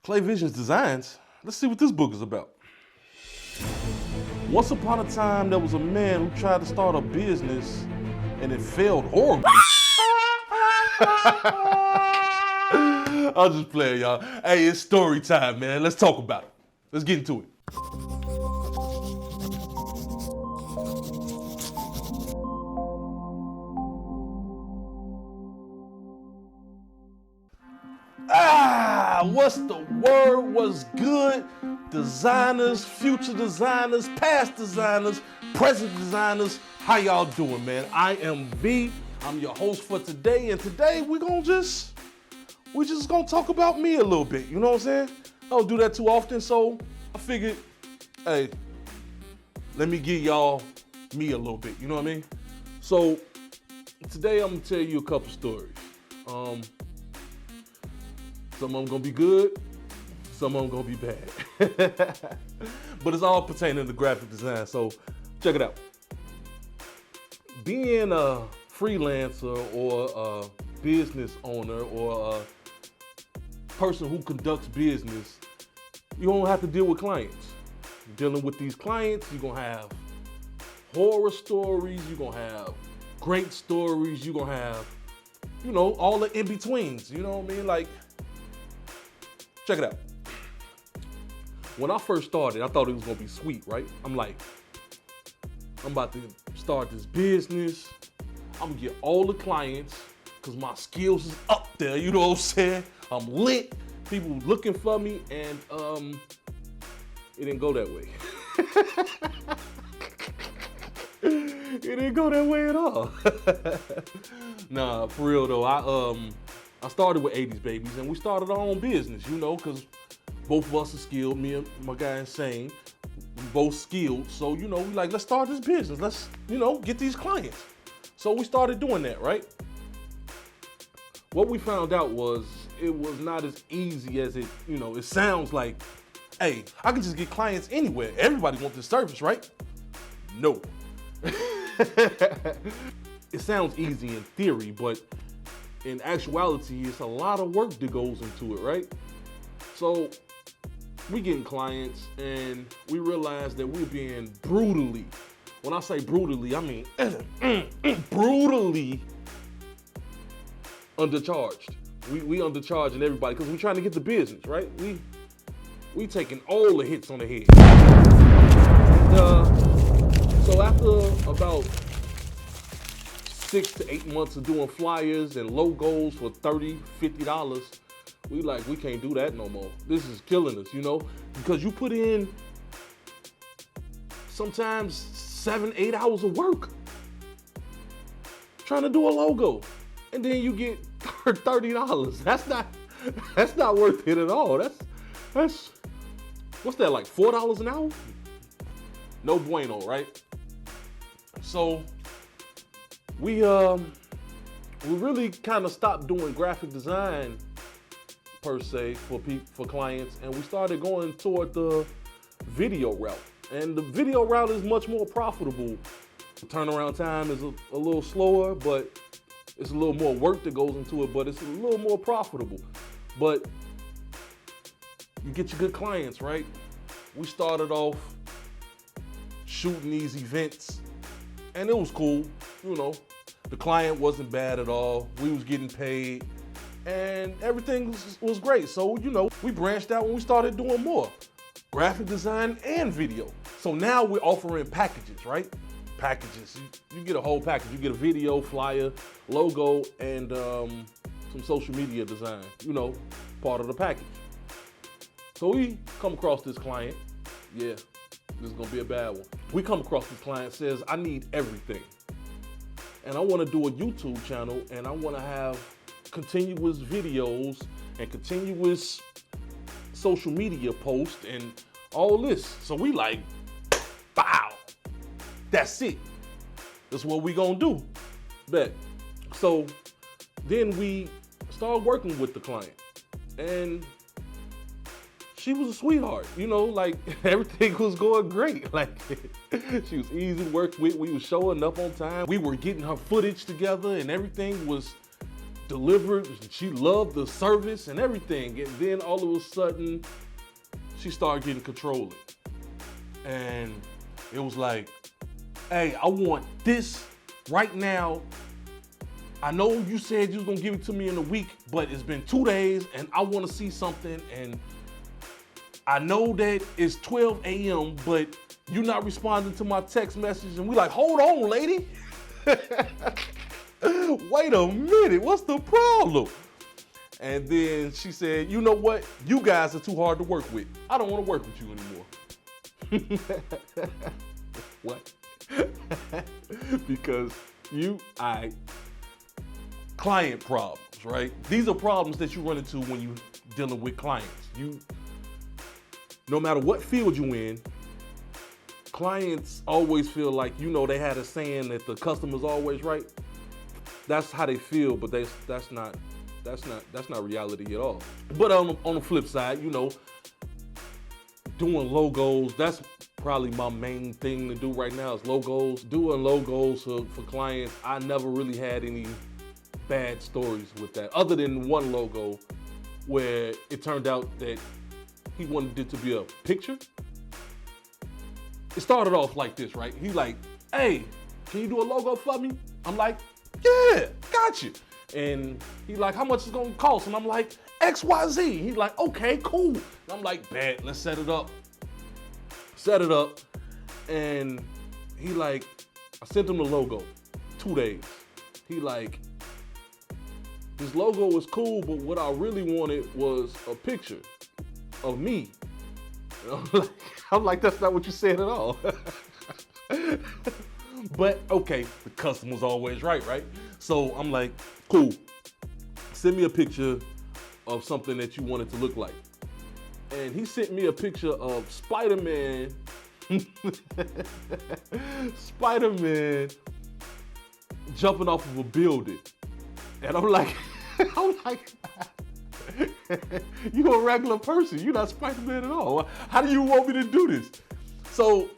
Clay Vision's designs. Let's see what this book is about. Once upon a time, there was a man who tried to start a business and it failed horribly. I'll just play it, y'all. Hey, it's story time, man. Let's talk about it. Let's get into it. What's the word? What's good? Designers, future designers, past designers, present designers, how y'all doing, man? I am V. I'm your host for today, and today we're just gonna talk about me a little bit, you know what I'm saying? I don't do that too often, so I figured, hey, let me give y'all me a little bit, you know what I mean? So today I'm gonna tell you a couple stories. Some of them gonna be good, some of them gonna be bad. But it's all pertaining to graphic design, so check it out. Being a freelancer or a business owner or a person who conducts business, you don't have to deal with clients. Dealing with these clients, you're gonna have horror stories, you're gonna have great stories, you're gonna have, you know, all the in-betweens, you know what I mean? Like, check it out. When I first started, I thought it was gonna be sweet, right? I'm like, I'm about to start this business. I'm gonna get all the clients because my skills is up there, you know what I'm saying? I'm lit, people looking for me, and it didn't go that way. It didn't go that way at all. Nah, for real though, I started with 80s Babies, and we started our own business, you know, because both of us are skilled. Me and my guy Insane, we both skilled. So, you know, we like, let's start this business. Let's, you know, get these clients. So we started doing that, right? What we found out was it was not as easy as it sounds like, hey, I can just get clients anywhere. Everybody wants this service, right? No. It sounds easy in theory, but in actuality, it's a lot of work that goes into it, right? So we getting clients and we realized that we're being brutally, when I say brutally, I mean brutally undercharged. We undercharging everybody because we're trying to get the business, right? We taking all the hits on the head. So after about 6 to 8 months of doing flyers and logos for $30, $50, we can't do that no more. This is killing us, you know? Because you put in sometimes 7, 8 hours of work trying to do a logo, and then you get $30. That's not worth it at all. That's what's that, like $4 an hour? No bueno, right? So we really kind of stopped doing graphic design per se for clients, and we started going toward the video route. And the video route is much more profitable. The turnaround time is a little slower, but it's a little more work that goes into it, but it's a little more profitable. But you get your good clients, right? We started off shooting these events, and it was cool, you know. The client wasn't bad at all. We was getting paid, and everything was great. So, you know, we branched out and we started doing more graphic design and video. So now we're offering packages, right? Packages. You get a whole package. You get a video, flyer, logo, and some social media design, you know, part of the package. So we come across this client. Yeah, this is gonna be a bad one. We come across this client, says, I need everything. And I wanna do a YouTube channel, and I wanna have continuous videos and continuous social media posts and all this. So we like, wow, that's it. That's what we gonna do. Bet. So then we started working with the client, and she was a sweetheart, you know, like everything was going great. Like she was easy to work with. We was showing up on time. We were getting her footage together, and everything was delivered. She loved the service and everything. And then all of a sudden, she started getting controlling. And it was like, hey, I want this right now. I know you said you was gonna give it to me in a week, but it's been 2 days and I wanna see something, and I know that it's 12 a.m., but you're not responding to my text message. And we like, hold on, lady. Wait a minute, what's the problem? And then she said, you know what? You guys are too hard to work with. I don't wanna work with you anymore. What? Because client problems, right? These are problems that you run into when you're dealing with clients. No matter what field you're in, clients always feel like, they had a saying that the customer's always right. That's how they feel, but that's not reality at all. But on the flip side, doing logos, that's probably my main thing to do right now is logos. Doing logos for clients, I never really had any bad stories with that, other than one logo where it turned out that he wanted it to be a picture. It started off like this, right? He's like, hey, can you do a logo for me? I'm like, yeah, got you. And he's like, how much is it gonna cost? And I'm like, XYZ. He's like, okay, cool. And I'm like, bet, let's set it up. Set it up. And he like, I sent him the logo, 2 days. He like, this logo was cool, but what I really wanted was a picture of me. I'm like, that's not what you said at all. But okay, the customer's always right? So I'm like, cool. Send me a picture of something that you want it to look like. And he sent me a picture of Spider-Man. Spider-Man jumping off of a building. And I'm like, you a regular person. You're not Spider-Man at all. How do you want me to do this? So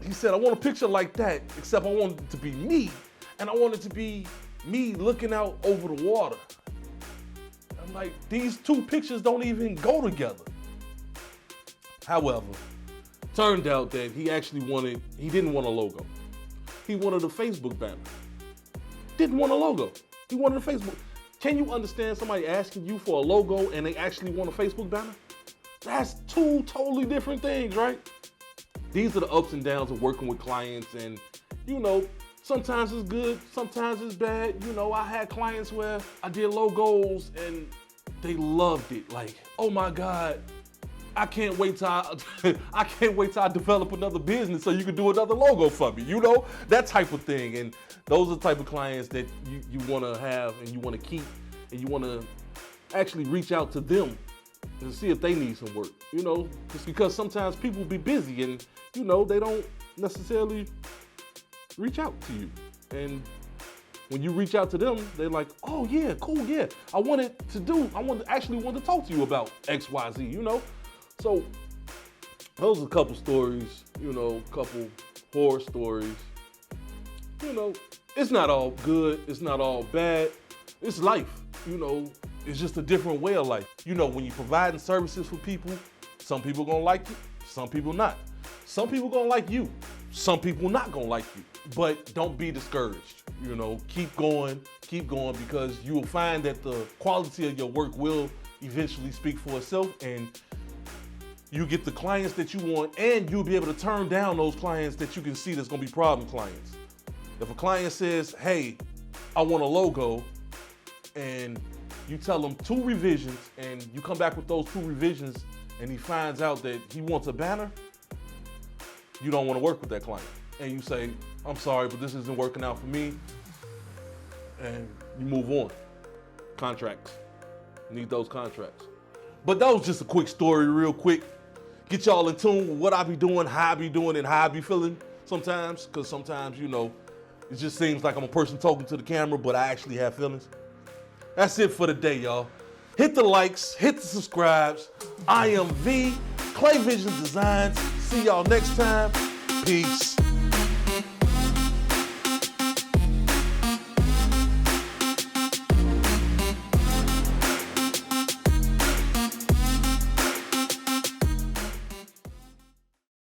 he said, I want a picture like that, except I want it to be me. And I want it to be me looking out over the water. I'm like, these two pictures don't even go together. However, turned out that he didn't want a logo. He wanted a Facebook banner. Didn't want a logo. He wanted a Facebook. Can you understand somebody asking you for a logo and they actually want a Facebook banner? That's two totally different things, right? These are the ups and downs of working with clients, and sometimes it's good, sometimes it's bad. I had clients where I did logos and they loved it. Like, oh my God, I can't wait till I develop another business so you can do another logo for me. That type of thing. And those are the type of clients that you want to have and you want to keep, and you want to actually reach out to them and see if they need some work. Just because sometimes people be busy and they don't necessarily reach out to you. And when you reach out to them, they're like, oh yeah, cool, yeah. I actually want to talk to you about XYZ, So those are a couple stories, a couple horror stories. It's not all good, it's not all bad. It's life, it's just a different way of life. When you're providing services for people, some people gonna like you, some people not. Some people gonna like you, some people not gonna like you. But don't be discouraged, keep going, because you will find that the quality of your work will eventually speak for itself, and you get the clients that you want, and you'll be able to turn down those clients that you can see that's gonna be problem clients. If a client says, hey, I want a logo, and you tell them 2 revisions, and you come back with those 2 revisions, and he finds out that he wants a banner, you don't want to work with that client. And you say, I'm sorry, but this isn't working out for me, and you move on. Contracts. Need those contracts. But that was just a quick story, real quick. Get y'all in tune with what I be doing, how I be doing, and how I be feeling sometimes. Because sometimes, it just seems like I'm a person talking to the camera, but I actually have feelings. That's it for the day, y'all. Hit the likes, hit the subscribes. I am V, Clay Vision Designs. See y'all next time. Peace.